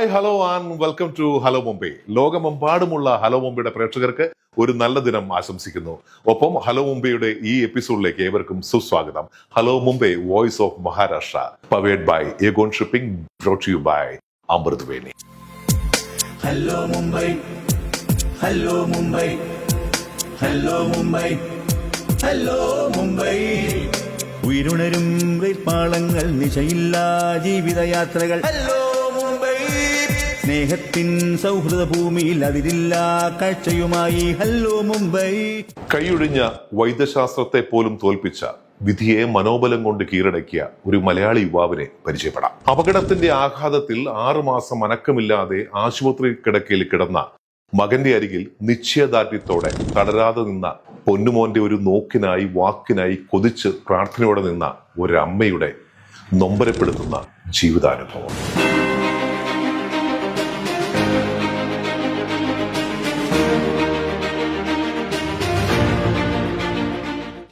Hi hello and welcome to hello Mumbai. ലോകമെമ്പാടുമുള്ള hello മുംബൈയുടെ പ്രേക്ഷകർക്ക് ഒരു നല്ല ദിനം ആശംസിക്കുന്നു. ഒപ്പം ഹലോ മുംബൈയുടെ ഈ എപ്പിസോഡിലേക്ക് ഏവർക്കും സുസ്വാഗതം. Hello Mumbai, voice of Maharashtra, powered by Aegon shipping, brought you by Amrit Veni. Hello Mumbai, hello Mumbai, hello Mumbai, hello Mumbai. ഉയരുണരും പാളങ്ങൾ, നിശയില്ലാ ജീവിതയാത്രകൾ. ഹലോ മുംബൈ, സ്നേഹത്തിൻ സൗഹൃദ ഭൂമിയിൽ അതിരില്ലാ കാഴ്ചയുമായി. ഹലോ മുംബൈ. കൈയൊഴിഞ്ഞ വൈദ്യശാസ്ത്രത്തെ പോലും തോൽപ്പിച്ച, വിധിയെ മനോബലം കൊണ്ട് കീഴടക്കിയ ഒരു മലയാളി യുവാവിനെ പരിചയപ്പെടാം. അപകടത്തിന്റെ ആഘാതത്തിൽ 6 മാസം അനക്കമില്ലാതെ ആശുപത്രി കിടക്കയിൽ കിടന്ന മകന്റെ അരികിൽ നിശ്ചയദാർഢ്യത്തോടെ തളരാതെ നിന്ന പൊന്നുമോന്റെ ഒരു നോക്കിനായി, വാക്കിനായി കൊതിച്ച് പ്രാർത്ഥനയോടെ നിന്ന ഒരമ്മയുടെ നൊമ്പരപ്പെടുത്തുന്ന ജീവിതാനുഭവം.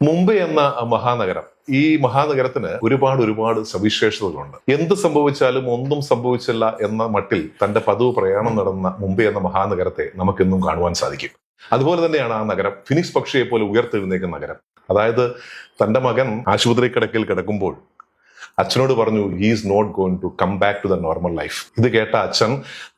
മുംബൈ എന്ന മഹാനഗരം, ഈ മഹാനഗരത്തിന് ഒരുപാട് സവിശേഷതകളുണ്ട്. എന്ത് സംഭവിച്ചാലും ഒന്നും സംഭവിച്ചില്ല എന്ന മട്ടിൽ തന്റെ പതിവ് പ്രയാണം നടന്ന മുംബൈ എന്ന മഹാനഗരത്തെ നമുക്കെന്നും കാണുവാൻ സാധിക്കും. അതുപോലെ തന്നെയാണ് ആ നഗരം ഫിനിക്സ് പക്ഷിയെ പോലെ ഉയർത്തെഴുന്നേക്കുന്ന നഗരം. അതായത് തന്റെ മകൻ ആശുപത്രി കിടക്കയിൽ കിടക്കുമ്പോൾ അച്ഛനോട് പറഞ്ഞു, he is not going to come back to the normal life. ഇത് കേട്ട അച്ഛൻ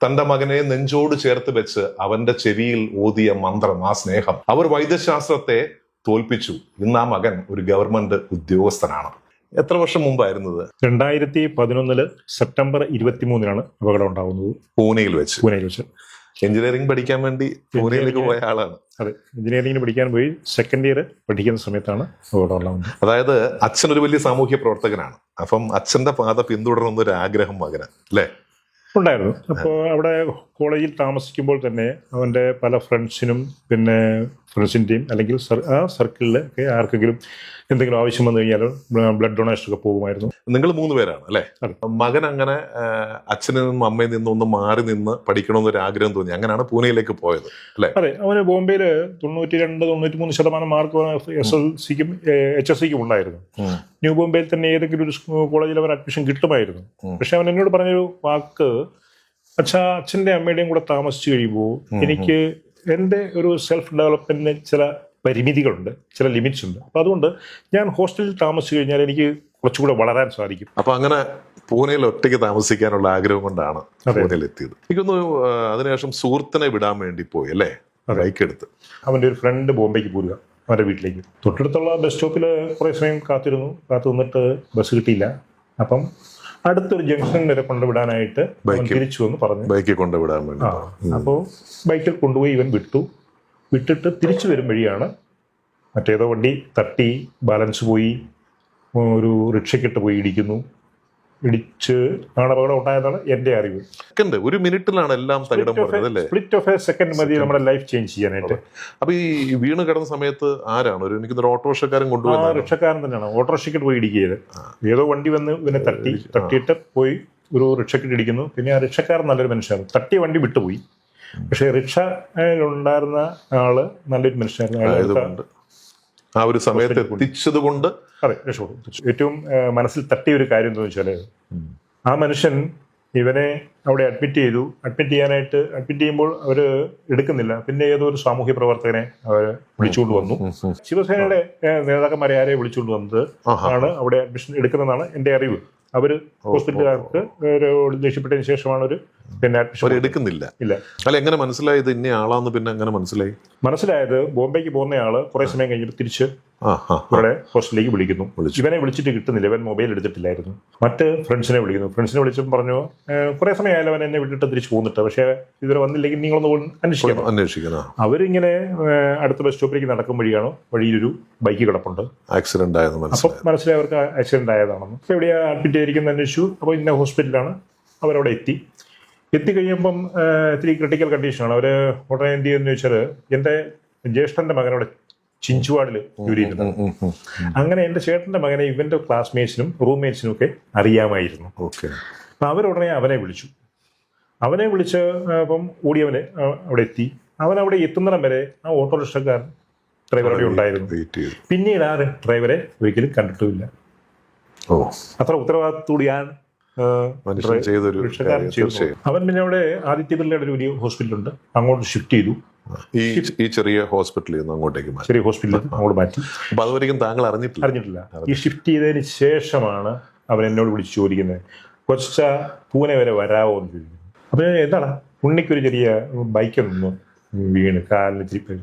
തന്റെ മകനെ നെഞ്ചോട് ചേർത്ത് വെച്ച് അവന്റെ ചെവിയിൽ ഓതിയ മന്ത്രം, ആ സ്നേഹം, അവർ വൈദ്യശാസ്ത്രത്തെ തോൽപ്പിച്ചു. ഇന്ന് ആ മകൻ ഒരു ഗവൺമെന്റ് ഉദ്യോഗസ്ഥനാണ്. എത്ര വർഷം മുമ്പായിരുന്നത്? 2011 സെപ്റ്റംബർ 23 അപകടം ഉണ്ടാകുന്നത്. പൂനെയിൽ വെച്ച് എഞ്ചിനീയറിംഗ് പഠിക്കാൻ വേണ്ടി പൂനെയിലേക്ക് പോയ ആളാണ്. അതെ, എഞ്ചിനീയറിംഗിന് പഠിക്കാൻ പോയി സെക്കൻഡ് ഇയർ പഠിക്കുന്ന സമയത്താണ് അപകടം ഉണ്ടാകുന്നത്. അതായത് അച്ഛൻ ഒരു വലിയ സാമൂഹ്യ പ്രവർത്തകനാണ്. അപ്പം അച്ഛന്റെ പാത പിന്തുടരുന്ന ഒരു ആഗ്രഹം മകന് അല്ലേ ഉണ്ടായിരുന്നു. അപ്പോൾ അവിടെ കോളേജിൽ താമസിക്കുമ്പോൾ തന്നെ അവൻ്റെ പല ഫ്രണ്ട്സിനും, പിന്നെ ഫ്രണ്ട്സിൻ്റെയും അല്ലെങ്കിൽ ആ സർക്കിളിൽ ഒക്കെ ആർക്കെങ്കിലും എന്തെങ്കിലും ആവശ്യം വന്നു കഴിഞ്ഞാൽ ബ്ലഡ് ഡൊണേഷൻ ഒക്കെ പോകുമായിരുന്നു. നിങ്ങൾ 3 പേരാണ് അല്ലേ? മകൻ അങ്ങനെ അച്ഛനിൽ നിന്നും അമ്മയിൽ നിന്നും ഒന്ന് മാറി നിന്ന് പഠിക്കണമെന്നൊരു ആഗ്രഹം തോന്നി. അങ്ങനെയാണ് പൂനെയിലേക്ക് പോയത് അല്ലേ? അതെ, അവന് ബോംബെയിൽ 92-93% മാർക്ക് SLCക്കും HSCക്കും ഉണ്ടായിരുന്നു. ന്യൂ ബോംബെയിൽ തന്നെ ഏതെങ്കിലും ഒരു കോളേജിൽ അവൻ അഡ്മിഷൻ കിട്ടുമായിരുന്നു. പക്ഷെ അവൻ എന്നോട് പറഞ്ഞൊരു വാക്ക്, അച്ഛൻ്റെ അമ്മയുടെയും കൂടെ താമസിച്ചു കഴിയുമ്പോൾ എനിക്ക് എൻ്റെ ഒരു സെൽഫ് ഡെവലപ്മെന്റിന് ചില പരിമിതികളുണ്ട്, ചില ലിമിറ്റ്സ് ഉണ്ട്. അപ്പൊ അതുകൊണ്ട് ഞാൻ ഹോസ്റ്റലിൽ താമസിച്ചു കഴിഞ്ഞാൽ എനിക്ക് കുറച്ചുകൂടെ വളരാൻ സാധിക്കും. അപ്പൊ അങ്ങനെ പൂനെയിൽ ഒറ്റയ്ക്ക് താമസിക്കാനുള്ള ആഗ്രഹം കൊണ്ടാണ് പൂനെയിൽ എത്തിയത്. എനിക്കൊന്ന് അതിനുശേഷം സുഹൃത്തിനെ വിടാൻ വേണ്ടി പോയി അല്ലേ, ബൈക്ക് എടുത്ത്. അവൻ്റെ ഒരു ഫ്രണ്ട് ബോംബെക്ക് പോരുക, അവൻ്റെ വീട്ടിലേക്ക്. തൊട്ടടുത്തുള്ള ബസ് സ്റ്റോപ്പിൽ കുറേ സമയം കാത്തു നിന്നിട്ട് ബസ് കിട്ടിയില്ല. അപ്പം അടുത്തൊരു ജംഗ്ഷൻ വരെ കൊണ്ടുവിടാനായിട്ട് തിരിച്ചു എന്ന് പറഞ്ഞു, ബൈക്കിൽ കൊണ്ടുവിടാൻ വേണ്ടി. അപ്പോൾ ബൈക്കിൽ കൊണ്ടുപോയി ഇവൻ വിട്ടിട്ട് തിരിച്ചു വരും വഴിയാണ് മറ്റേതോ വണ്ടി തട്ടി ബാലൻസ് പോയി ഒരു റിക്ഷയ്ക്കിട്ട് പോയി ഇടിച്ച് ആണ് അപകടം ഉണ്ടായതാണ് എൻ്റെ അറിവ്. ഒരു മിനിറ്റിലാണ് എല്ലാം തകിടം പറഞ്ഞത് അല്ലേ? സ്പ്ലിറ്റ് ഓഫ് എ സെക്കൻഡ് മതി നമ്മുടെ ലൈഫ് ചേഞ്ച് ചെയ്യാനായിട്ട്. അപ്പൊ ഈ വീണ് കിടന്ന സമയത്ത് ആരാണ്? എനിക്കൊരു ഓട്ടോറിക്ഷക്കാരൻ കൊണ്ടുപോയി. റിക്ഷക്കാരൻ തന്നെയാണ് ഓട്ടോറിക്ഷയ്ക്കിട്ട് പോയി ഇടിക്കുകയത്. ഏതോ വണ്ടി വന്ന് ഇവനെ തട്ടിയിട്ട് പോയി ഒരു റിക്ഷക്കിട്ട് ഇടിക്കുന്നു. പിന്നെ ആ റിക്ഷക്കാരൻ നല്ലൊരു മനുഷ്യനാണ്. തട്ടിയ വണ്ടി വിട്ടുപോയി. പക്ഷെ റിക്ഷയിലുണ്ടായിരുന്ന ആള് നല്ലൊരു മനുഷ്യനായിരുന്നു. ആ ഒരു സമയത്ത് എത്തിച്ചത് കൊണ്ട് അതെ രക്ഷപ്പെട്ടു. ഏറ്റവും മനസ്സിൽ തട്ടിയ ഒരു കാര്യം എന്താണെന്ന് വെച്ചാല്, ആ മനുഷ്യൻ ഇവനെ അവിടെ അഡ്മിറ്റ് ചെയ്യുമ്പോൾ അവര് എടുക്കുന്നില്ല. പിന്നെ ഏതോ ഒരു സാമൂഹ്യ പ്രവർത്തകനെ അവര് വിളിച്ചുകൊണ്ട് വന്നു. ശിവസേനയുടെ നേതാക്കന്മാരെ ആരെ വിളിച്ചുകൊണ്ട് വന്നത് ആണ് അവിടെ അഡ്മിഷൻ എടുക്കുന്നതാണ് എൻ്റെ അറിവ്. അവര് ഹോസ്പിറ്റലുകാർക്ക് ദേഷ്യപ്പെട്ടതിന് ശേഷമാണ് ഒരു പിന്നെ അഡ്മിഷൻ എടുക്കുന്നില്ല. അല്ല, എങ്ങനെ മനസ്സിലായത് ഇന്ന ആളാന്ന്? പിന്നെ എങ്ങനെ മനസ്സിലായത് ബോംബെക്ക് പോകുന്ന ആള് കുറെ സമയം കഴിഞ്ഞിട്ട് തിരിച്ച് ഇവിടെ ഹോസ്റ്റലിലേക്ക് വിളിക്കുന്നു. ഇവനെ വിളിച്ചിട്ട് കിട്ടുന്നില്ല. ഇവൻ മൊബൈൽ എടുത്തിട്ടില്ലായിരുന്നു. മറ്റ് ഫ്രണ്ട്സിനെ വിളിച്ചപ്പോൾ പറഞ്ഞു, കുറെ സമയമായാലും അവൻ എന്നെ വിട്ടിട്ട് തിരിച്ചു പോകുന്നിട്ട്, പക്ഷെ ഇതുവരെ വന്നില്ലെങ്കിൽ നിങ്ങളൊന്ന് അന്വേഷിക്കണം. അവരിങ്ങനെ അടുത്ത ബസ് സ്റ്റോപ്പിലേക്ക് നടക്കും വഴിയിലൊരു ബൈക്ക് കിടപ്പുണ്ട്. ആക്സിഡന്റ് ആയെന്ന് അപ്പം മനസ്സിലായി അവർക്ക് ആക്സിഡന്റ് ആയതാണെന്ന്. അപ്പോൾ എവിടെയാ അഡ്മിറ്റ് ചെയ്തിരിക്കുന്ന അന്വേഷിച്ചു. അപ്പോൾ ഇന്ന ഹോസ്പിറ്റലാണ്. അവരവിടെ എത്തിക്കഴിയുമ്പം ഇത്തിരി ക്രിട്ടിക്കൽ കണ്ടീഷനാണ്. അവർ ഉടനെ എന്ത് ചെയ്യുമെന്ന് ചോദിച്ചാൽ, എൻ്റെ ജ്യേഷ്ഠൻ്റെ മകനോട് ചിഞ്ചുവാഡിൽ ജോലി ചെയ്യുന്നുണ്ട്. അങ്ങനെ എൻ്റെ ചേട്ടൻ്റെ മകനെ ഇവൻ്റെ ക്ലാസ്മേറ്റ്സിനും റൂംമേറ്റ്സിനും ഒക്കെ അറിയാമായിരുന്നു. അപ്പം അവരുടനെ അവനെ വിളിച്ച് അപ്പം ഓടിയവന് അവിടെ എത്തി. അവൻ അവിടെ എത്തുന്നിടം വരെ ആ ഓട്ടോറിക്ഷക്കാരൻ ഡ്രൈവർ അവിടെ ഉണ്ടായിരുന്നു. പിന്നീട് ആ ഡ്രൈവറെ ഒരിക്കലും കണ്ടിട്ടുമില്ല. അത്ര ഉത്തരവാദിത്തത്തോടെയാണ് മനുഷ്യൻ ചെയ്തൊരു ഭിക്ഷക്കാരൻ ചെയ്തു. അവൻ പിന്നെ അവിടെ ആദിത്യ ബിർളയുടെ ഒരു വലിയ ഹോസ്പിറ്റലുണ്ട്, അങ്ങോട്ട് ഷിഫ്റ്റ് ചെയ്തു. ഈ ചെറിയ ഹോസ്പിറ്റലിൽ നിന്ന് അങ്ങോട്ടേക്ക് മാറ്റി. ചെറിയ ഹോസ്പിറ്റലിൽ അങ്ങോട്ട് മാറ്റി. അപ്പൊ അതുവരെയും താങ്കൾ അറിഞ്ഞിട്ടില്ല. ഈ ഷിഫ്റ്റ് ചെയ്തതിന് ശേഷമാണ് അവൻ എന്നോട് വിളിച്ച് ചോദിക്കുന്നത്, കൊച്ച പൂനെ വരെ വരാമോ എന്ന് ചോദിക്കുന്നു. അപ്പൊ എന്താണ്, ഉണ്ണിക്കൊരു ചെറിയ ബൈക്കൊന്ന് വീണ് കാലിന് ഇച്ചിരി.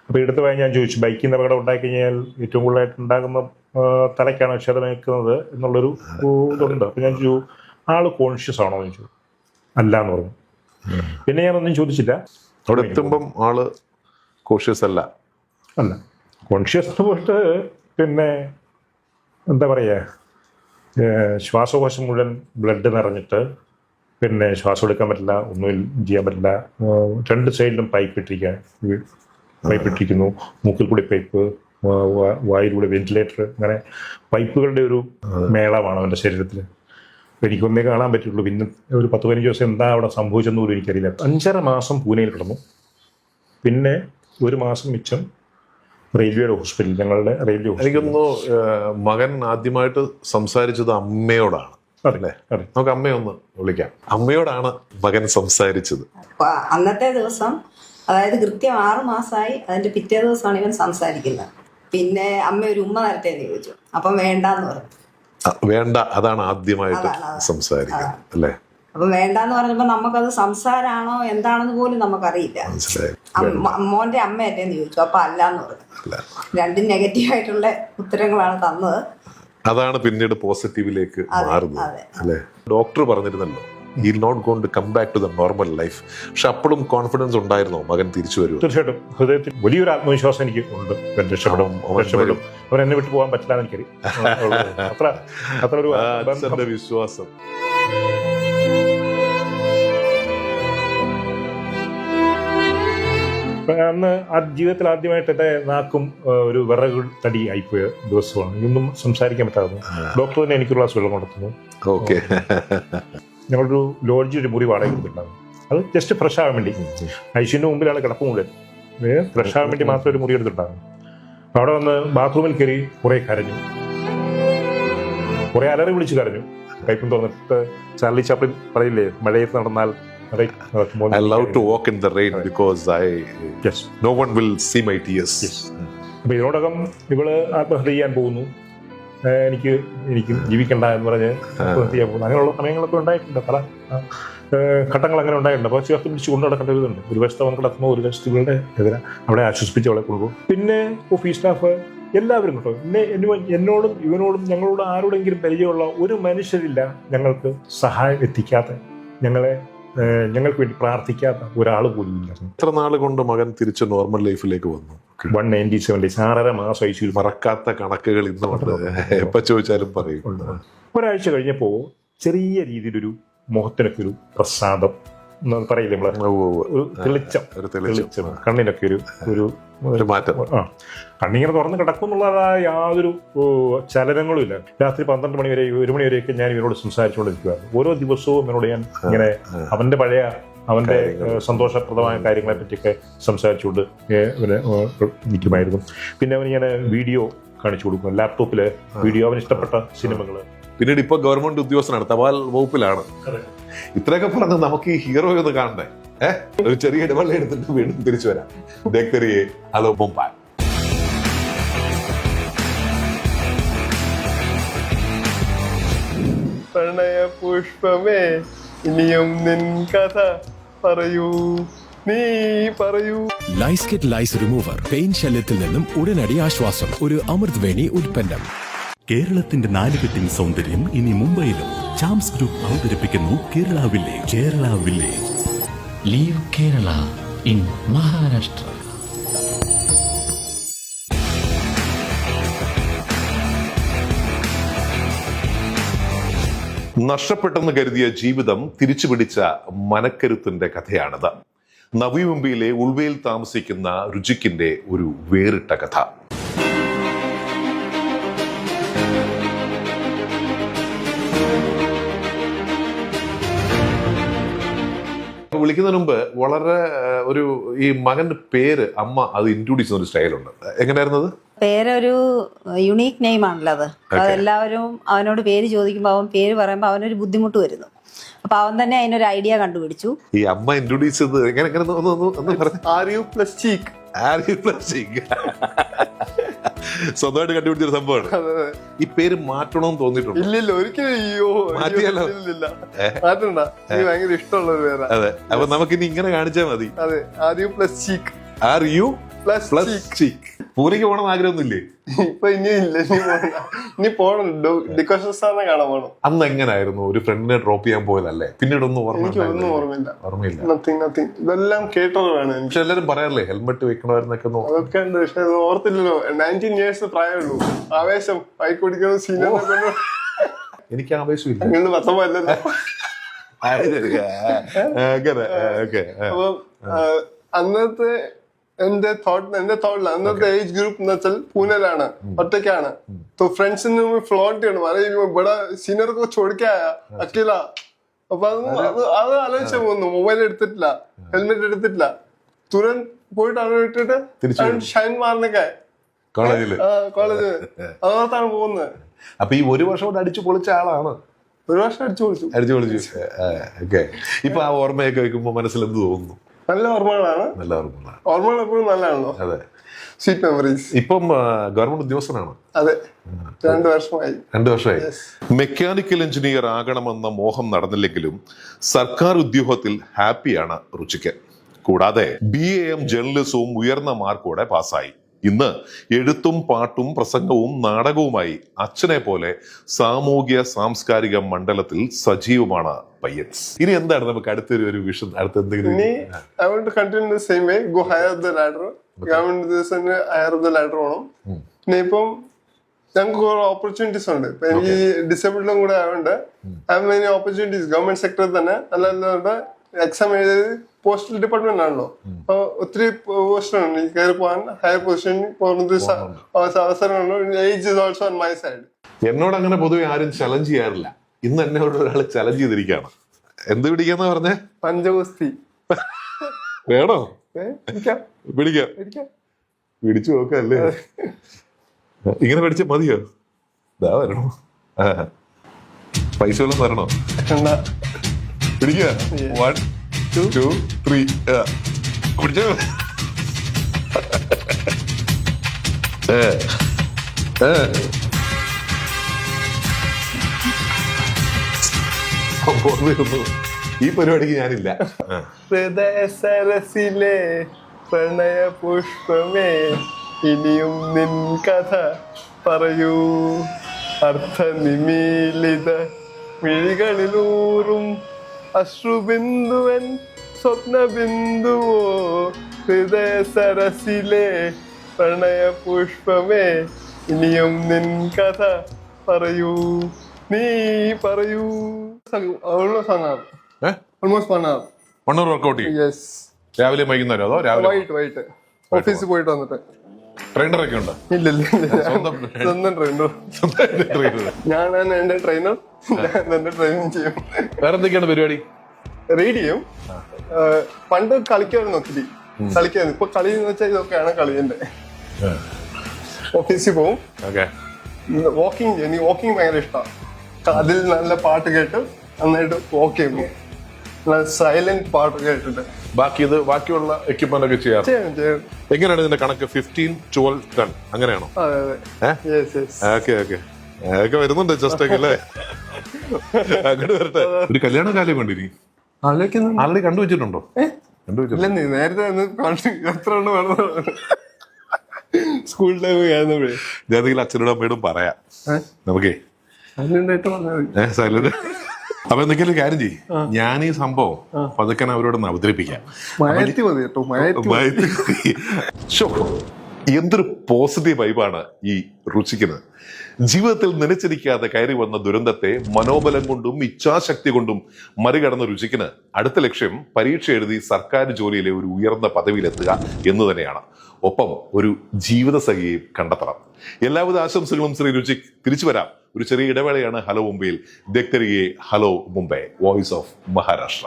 അപ്പോൾ എടുത്ത് പോയി ഞാൻ ചോദിച്ചു, ബൈക്കിൽ നിന്ന് അപകടം ഉണ്ടായിക്കഴിഞ്ഞാൽ ഏറ്റവും കൂടുതലായിട്ട് ഉണ്ടാകുന്ന തലയ്ക്കാണ് ക്ഷതമേക്കുന്നത് എന്നുള്ളൊരു ഇതുണ്ട്. അപ്പോൾ ഞാൻ ചോദിച്ചു, ആള് കോൺഷ്യസ് ആണോ എന്ന് ചോദിച്ചു. അല്ല എന്ന് പറഞ്ഞു. പിന്നെ ഞാനൊന്നും ചോദിച്ചില്ല. അവിടെ എത്തുമ്പം ആള് കോൺഷ്യസ് അല്ല. കോൺഷ്യസ് പോയിട്ട് പിന്നെ എന്താ പറയുക, ശ്വാസകോശം മുഴുവൻ ബ്ലഡ് നിറഞ്ഞിട്ട് പിന്നെ ശ്വാസം എടുക്കാൻ പറ്റില്ല, ഒന്നും ചെയ്യാൻ പറ്റില്ല. 2 സൈഡിലും പൈപ്പ് ഇട്ടിരിക്കുന്നു. മൂക്കിൽ കൂടി പൈപ്പ്, വായിലൂടെ വെന്റിലേറ്റർ, അങ്ങനെ പൈപ്പുകളുടെ ഒരു മേളമാണ് അവൻ്റെ ശരീരത്തിൽ. എനിക്കൊന്നേ കാണാൻ പറ്റുള്ളൂ. പിന്നെ ഒരു 10-15 ദിവസം എന്താ അവിടെ സംഭവിച്ചെന്ന് പോലും എനിക്കറിയില്ല. 5.5 മാസം പൂനെയിൽ കിടന്നു. പിന്നെ 1 മാസം മിച്ചം റെയിൽവേയുടെ ഹോസ്പിറ്റൽ, ഞങ്ങളുടെ റെയിൽവേ ഹോസ്പിറ്റൽ. എനിക്കൊന്നു മകൻ ആദ്യമായിട്ട് സംസാരിച്ചത് അമ്മയോടാണ് അല്ലേ? നമുക്ക് അമ്മയൊന്ന് വിളിക്കാം. അമ്മയോടാണ് മകൻ സംസാരിച്ചത്. അന്നത്തെ ദിവസം, അതായത് കൃത്യം 6 മാസമായി, അതിന്റെ പിറ്റേ ദിവസമാണ് ഇവൻ സംസാരിക്കുന്നത്. പിന്നെ അമ്മ ഒരു ഉമ്മ തരട്ടെ എന്ന് ചോദിച്ചു. അപ്പം വേണ്ടാന്ന് പറഞ്ഞു. വേണ്ട, അതാണ് ആദ്യമായിട്ട് സംസാരിക്കുക അല്ലേ? അപ്പം വേണ്ടാന്ന് പറഞ്ഞപ്പോ നമുക്കത് സംസാരമാണോ എന്താണെന്ന് പോലും നമുക്കറിയില്ല. മോന്റെ അമ്മയല്ലേ എന്ന് ചോദിച്ചു. അപ്പൊ അല്ലാന്ന് പറഞ്ഞു. 2 നെഗറ്റീവായിട്ടുള്ള ഉത്തരങ്ങളാണ് തന്നത്. അതാണ് പിന്നീട് പോസിറ്റീവിലേക്ക് മാറുന്നത് അല്ലേ? ഡോക്ടർ പറഞ്ഞിരുന്നല്ലോ, he not gone to come back to the normal life. പക്ഷെ അപ്പോഴും കോൺഫിഡൻസ് ഉണ്ടായിരുന്നോ മകൻ തിരിച്ചു വരും? തീർച്ചയായിട്ടും ഹൃദയത്തിൽ വലിയൊരു ആത്മവിശ്വാസം എനിക്ക് ഉണ്ട്. രക്ഷപ്പെടും. അവൻ എന്നെ വിട്ടു പോകാൻ പറ്റില്ല എന്ന് എനിക്കറിയാം. അത്ര ഒരു വിശ്വാസം. അന്ന് ആ ജീവിതത്തിൽ ആദ്യമായിട്ട് എൻ്റെ നാക്കും ഒരു വിറക് തടി ആയിപ്പോയ ദിവസമാണ്. ഇന്നും സംസാരിക്കാൻ പറ്റാതെ ഡോക്ടർ തന്നെ എനിക്കൊരു ഗ്ലാസ് വെള്ളം കൊണ്ടെത്തുന്നു. ഓക്കെ. ഞങ്ങളൊരു ലോഡ്ജിൽ ഒരു മുറി വാടക കൊടുത്തിട്ടുണ്ടാകും. അത് ജസ്റ്റ് ഫ്രഷ് ആവാൻ വേണ്ടി. ഐസിൻ്റെ മുമ്പിലാണ് കിടപ്പ് മുഴുവൻ. ഫ്രഷ് ആവാൻ വേണ്ടി മാത്രം ഒരു മുറി എടുത്തിട്ടുണ്ടാകും. അപ്പോൾ അവിടെ വന്ന് ബാത്റൂമിൽ കയറി കുറേ കരഞ്ഞു, കുറേ അലറി വിളിച്ച് കരഞ്ഞു. പൈപ്പും തുറന്നിട്ട് ചാർലി ചാപ്ലിൻ പറയില്ലേ, മഴയത്ത് നടന്നാൽ I love to walk in the rain because no one will see my tears. അപ്പൊ ഇതിനോടകം ഇവള് ആത്മഹത്യ ചെയ്യാൻ പോകുന്നു, എനിക്ക് ജീവിക്കണ്ട എന്ന് പറഞ്ഞ് ആത്മഹത്യ ചെയ്യാൻ പോകുന്നു. അങ്ങനെയുള്ള സമയങ്ങളൊക്കെ ഉണ്ടായിട്ടുണ്ട്, പല ഘട്ടങ്ങൾ അങ്ങനെ ഉണ്ടായിട്ടുണ്ട്. അപ്പോൾ ചേർത്ത് പിടിച്ച് കൊണ്ടു നടക്കേണ്ട ഇതുണ്ട്. ഒരു വശത്ത് അവൻ കിടക്കുമ്പോൾ ഒരു വശത്ത് ഇവളുടെ എതിരെ അവിടെ ആശ്വസിപ്പിച്ച് അവളെ കൊണ്ടുപോകും. പിന്നെ ഓഫീസ് സ്റ്റാഫ് എല്ലാവരും കേട്ടോ, എന്നോടും ഇവനോടും ഞങ്ങളോട് ആരോടെങ്കിലും പരിചയമുള്ള ഒരു മനുഷ്യരില്ല ഞങ്ങൾക്ക് സഹായം എത്തിക്കാത്ത, ഞങ്ങൾക്ക് വേണ്ടി പ്രാർത്ഥിക്കാത്ത ഒരാൾ പോലും ഇല്ല. എത്ര നാൾ കൊണ്ട് മകൻ തിരിച്ച് നോർമൽ ലൈഫിലേക്ക് വന്നു? 197 days, 6.5 മാസം ഐസിയിൽ. മറക്കാത്ത കണക്കുകൾ ഇന്നുണ്ട്, എപ്പോൾ ചോദിച്ചാലും പറയും. ഒരാഴ്ച കഴിഞ്ഞപ്പോൾ ചെറിയ രീതിയിലൊരു മുഖത്തിനൊക്കെ ഒരു പ്രസാദം പറയില്ലേ നമ്മളെ, ഒരു തെളിച്ചം, കണ്ണിനൊക്കെ ഒരു മാറ്റം. കണ്ണിങ്ങനെ തുറന്ന് കിടക്കും എന്നുള്ളതായ യാതൊരു ചലനങ്ങളും ഇല്ല. രാത്രി 12 മണി വരെ 1 മണി വരെയൊക്കെ ഞാൻ ഇവരോട് സംസാരിച്ചുകൊണ്ടിരിക്കുകയാണ്. ഓരോ ദിവസവും എന്നോട് ഞാൻ ഇങ്ങനെ അവന്റെ സന്തോഷപ്രദമായ കാര്യങ്ങളെ പറ്റിയൊക്കെ സംസാരിച്ചുകൊണ്ട് നിൽക്കുമായിരുന്നു. പിന്നെ അവനിങ്ങനെ വീഡിയോ കാണിച്ചു കൊടുക്കും, ലാപ്ടോപ്പില് വീഡിയോ, അവന് ഇഷ്ടപ്പെട്ട സിനിമകള്. പിന്നീട് ഇപ്പൊ ഗവൺമെന്റ് ഉദ്യോഗസ്ഥനാണ്, തപാൽ വകുപ്പിലാണ്. ഇത്രയൊക്കെ പറഞ്ഞ് നമുക്ക് ഈ ഹീറോ ഒന്ന് കാണണ്ടേ? ഒരു ചെറിയ ഇടവേള എടുത്തിട്ട് വീണ്ടും തിരിച്ചു വരാം. ദേഖ്തരിയേ ഹലോ മുംബൈ. പ്രണയ പുഷ്പമേ ഇനിയും നിൻ കഥ പറയൂ, നീ പറയൂ. ലൈസ്കിറ്റ് ലൈസ് റിമൂവർ പെയിൻ ശല്യത്തിൽ നിന്നും ഉടനടി ആശ്വാസം. ഒരു അമൃത് വേണി ഉൽപ്പന്നം. കേരളത്തിന്റെ 4 കെട്ടിൻ സൗന്ദര്യം ഇനി മുംബൈയിലും. ചാംസ് ഗ്രൂപ്പ് അവതരിപ്പിക്കുന്നു Kerala village. Live Kerala in Maharashtra. നഷ്ടപ്പെട്ടെന്ന് കരുതിയ ജീവിതം തിരിച്ചുപിടിച്ച മനക്കരുത്തിന്റെ കഥയാണിത്. നവി മുംബൈയിലെ ഉൾവയിൽ താമസിക്കുന്ന രുചിക്കിന്റെ ഒരു വേറിട്ട കഥ. വിളിക്കുന്നതിന് മുമ്പ് വളരെ ഈ മകന്റെ പേര് അമ്മ അത് ഇൻട്രൊഡ്യൂസ് ചെയ്യുന്ന ഒരു സ്റ്റൈലുണ്ട്. എങ്ങനെയായിരുന്നത്? പേരൊരു യുണീക്ക് നെയിം ആണല്ലോ അത്. അതെല്ലാവരും അവനോട് പേര് ചോദിക്കുമ്പോൾ അവൻ പേര് പറയുമ്പോൾ അവനൊരു ബുദ്ധിമുട്ട് വരുന്നു. അപ്പൊ അവൻ തന്നെ അതിനൊരു ഐഡിയ കണ്ടുപിടിച്ചു. ഈ അമ്മ ഇൻട്രൊഡ്യൂസ് ചെയ്ത് എങ്ങനെ ആർ യു പ്ലസ് ചീക്ക്. സ്വന്തമായിട്ട് കണ്ടുപിടിച്ചൊരു സംഭവമാണ്. ഈ പേര് മാറ്റണമെന്ന് തോന്നിയിട്ടുണ്ട്? ഇല്ലില്ല, ഒരിക്കലും. അയ്യോ, മാറ്റിയല്ലോ. ഇല്ലില്ല, മാറ്റണ്ട. എനിക്ക് ഭയങ്കര ഇഷ്ടമുള്ള ഒരു പേരാ. അതെ, അപ്പൊ നമുക്കിനി ഇങ്ങനെ കാണിച്ചാൽ മതി. അതെ, are you plus cheek. Are you plus cheek. പൂനെക്ക് പോകണമെന്ന് ആഗ്രഹമൊന്നുമില്ലേ? ഇപ്പൊ ഇനിയില്ല, ഇനി പോണം. ഡിക്കോഷൻ സാറിനെ കാണാൻ പോണം. അന്ന് എങ്ങനായിരുന്നു? ഒരു ഫ്രണ്ടിനെ ഡ്രോപ്പ് ചെയ്യാൻ പോയതല്ലേ? പിന്നീട് ഒന്നും എനിക്കൊന്നും ഓർമ്മയില്ല. നത്തിങ്. ഇതെല്ലാം കേട്ടത് വേണം എനിക്ക്. പക്ഷെ എല്ലാരും പറയാറില്ലേ ഹെൽമെറ്റ് വെക്കണമായിരുന്നൊക്കെ? അതൊക്കെ ഉണ്ട്, പക്ഷെ അത് ഓർത്തില്ലല്ലോ. 19 years പ്രായമുള്ളൂ. ആവേശം ബൈക്ക് ഓടിക്കുന്ന സീനിയറിനെ കൊണ്ട് എനിക്ക് ആവേശമില്ല. അങ്ങനെ പത്തമല്ലല്ലോ. അപ്പൊ അന്നത്തെ എന്റെ തോട്ടില് അന്നത്തെ ഏജ് ഗ്രൂപ്പ് എന്ന് വെച്ചാൽ പൂനെയിലാണ്, ഒറ്റയ്ക്കാണ്. ഫ്രണ്ട്സിന് ഫ്ലോട്ട് ചെയ്യണം. അതെ, ഇവിടെ സീനിയർക്ക് ചോദിക്കായ അക്കില. അപ്പൊ അത് ആലോചിച്ച പോകുന്നു. മൊബൈൽ എടുത്തിട്ടില്ല, ഹെൽമെറ്റ് എടുത്തിട്ടില്ല. തുരന്ത് പോയിട്ട് അവിടെ ഇട്ടിട്ട് ഷൈൻ മാറിനൊക്കെ കോളേജ് അതോർത്താണ് പോകുന്നത്. അപ്പൊ ഈ ഒരു വർഷം കൊണ്ട് അടിച്ചു പൊളിച്ച ആളാണ്. ഒരു വർഷം അടിച്ചു പൊളിച്ചു. ഇപ്പൊ ആ ഓർമ്മയൊക്കെ വെക്കുമ്പോ മനസ്സിൽ എന്ത് തോന്നുന്നു? നല്ല ഓർമ്മകളാണ്. ഓർമ്മകൾ എപ്പോഴും നല്ലതാണല്ലോ. അതെ, സ്വീറ്റ് മെമ്മറീസ്. ഇപ്പം ഗവൺമെന്റ് ഉദ്യോഗസ്ഥനാണ്. അതെ, 2 വർഷമായി. മെക്കാനിക്കൽ എഞ്ചിനീയർ ആകണമെന്ന മോഹം നടന്നില്ലെങ്കിലും സർക്കാർ ഉദ്യോഗത്തിൽ ഹാപ്പിയാണ് റുചിക്ക്. കൂടാതെ BAM ജേർണലിസവും ഉയർന്ന മാർക്കോടെ പാസ്സായി. ഇന്ന് എഴുത്തും പാട്ടും പ്രസംഗവും നാടകവുമായി അച്ഛനെ പോലെ സാമൂഹ്യ സാംസ്കാരിക മണ്ഡലത്തിൽ സജീവമാണ് പയ്യൻ. ഇനി എന്താണ് നമുക്ക് അടുത്തൊരു വിഷൻ? അടുത്ത എന്തെങ്കിലും വേണം. പിന്നെ ഇപ്പം ഞങ്ങൾക്ക് കുറെ ഓപ്പർച്യൂണിറ്റീസ് ഉണ്ട്. ഇപ്പൊ എനിക്ക് ഡിസേബിൾഡും കൂടെ ആയതുകൊണ്ട് മെനി ഓപ്പർച്യൂണിറ്റീസ് ഗവൺമെന്റ് സെക്ടറിൽ തന്നെ. നല്ല എക്സാം എഴുതിയത് പോസ്റ്റൽ ഡിപ്പാർട്ട്മെന്റ് ആണല്ലോ. അപ്പൊ ഒത്തിരി പോസ്റ്റുണ്ട് കയറി പോകാൻ. ഹയർ പൊസിഷൻ പോകുന്നത് അവസരങ്ങളുണ്ട്. Age is also on my side. എന്നോട് അങ്ങനെ പൊതുവെ ആരും ചലഞ്ച് ചെയ്യാറില്ല. ഇന്ന് എന്നോട് ഒരാൾ ചലഞ്ച് ചെയ്തിരിക്കുകയാണ്. എന്ത് പിടിക്കാന്നാ പറഞ്ഞേ? പഞ്ചഗുസ്തി വേണോ? പിടിക്കാം. പിടിച്ചു നോക്കല്ലേ? ഇങ്ങനെ പിടിച്ച മതിയോ? ഇതാ വരണോ? പൈസ വല്ലതും തരണോ? പിടിക്കുക. 1 2 3 പിടിച്ചോ. ഈ പരിപാടിക്ക് ഞാനില്ല. ഹൃദയ സരസിലെ പ്രണയ പുഷ്പമേ ഇനിയും നിൻ കഥ പറയൂ. അർത്ഥനിമീലിത മിഴികളിലൂറും അശ്രുബിന്ദുവൻ സ്വപ്നബിന്ദുവോ. ഹൃദയ സരസിലെ പ്രണയ പുഷ്പമേ ഇനിയും നിൻ കഥ പറയൂ. നീ പറയൂ. വർക്കൗട്ട് ചെയ്യും. രാവിലെ വൈകുന്നേരം അതോ രാവിലെ? വൈകിട്ട് ഓഫീസിൽ പോയിട്ട് വന്നിട്ട്. ട്രെയിനറൊക്കെ ഉണ്ടോ? ഇല്ല, സ്വന്തം ട്രെയിനർ. ഞാനാണ് എന്റെ ട്രെയിനർ. എന്റെ ട്രെയിനിങ് ചെയ്യും. വേറെ എന്തൊക്കെയാണ് പരിപാടി? റീഡ് ചെയ്യും. പണ്ട് കളിക്കായിരുന്നു, ഒത്തിരി കളിക്കായിരുന്നു. ഇപ്പൊ കളി എന്ന് വെച്ചാൽ ഇതൊക്കെയാണ് കളിന്റെ. ഓഫീസിൽ പോവും. വാക്കിംഗ് ചെയ്യും. എനിക്ക് വാക്കിംഗ് ഭയങ്കര ഇഷ്ടമാണ്. അതിൽ നല്ല പാട്ട് കേട്ട് നന്നായിട്ട് വാക്ക് ചെയ്യുമ്പോൾ സൈലന്റ് പാട്ട് കേട്ടിട്ട് ബാക്കിയുള്ള എക്യുപ്മെന്റ് ഒക്കെ ചെയ്യാം. എങ്ങനെയാണ് ഇതിന്റെ കണക്ക്? 15, 12 ടൺ അങ്ങനെയാണോ? ഓക്കെ വരുന്നുണ്ട് ജസ്റ്റ് ഒക്കെ അല്ലേ? അങ്ങോട്ട് വരട്ടെ. ഒരു കല്യാണ കാലം കണ്ടിരി ആൾറെഡി കണ്ടുവച്ചിട്ടുണ്ടോ? നേരത്തെ എത്ര സ്കൂൾ ടൈം ആയിരുന്നപ്പോഴേ ഏതെങ്കിലും അച്ഛനോടും അമ്മയോടും പറയാം നമുക്കേ. സൈലന്റ്. അപ്പൊ എന്തെങ്കിലും കാര്യം ചെയ്യും. ഞാൻ ഈ സംഭവം പതുക്കെ അവരോടൊന്ന് അവതരിപ്പിക്കാം. എന്തൊരു പോസിറ്റീവ് വൈബാണ് ഈ രുചിക്കുന്നത്. ജീവിതത്തിൽ നനച്ചിരിക്കാതെ കയറി വന്ന ദുരന്തത്തെ മനോബലം കൊണ്ടും ഇച്ഛാശക്തി കൊണ്ടും മറികടന്ന രുചിക്കിന് അടുത്ത ലക്ഷ്യം പരീക്ഷ എഴുതി സർക്കാർ ജോലിയിലെ ഒരു ഉയർന്ന പദവിയിലെത്തുക എന്ന് തന്നെയാണ്. ഒപ്പം ഒരു ജീവിത സഖിയെയും കണ്ടെത്തണം. എല്ലാവിധ ആശംസകളും ശ്രീ രുചി. തിരിച്ചു വരാം. ഒരു ചെറിയ ഇടവേളയാണ് ഹലോ മുംബൈയിൽ. ദേഖ്തേ രഹിയേ hello Mumbai, voice of Maharashtra.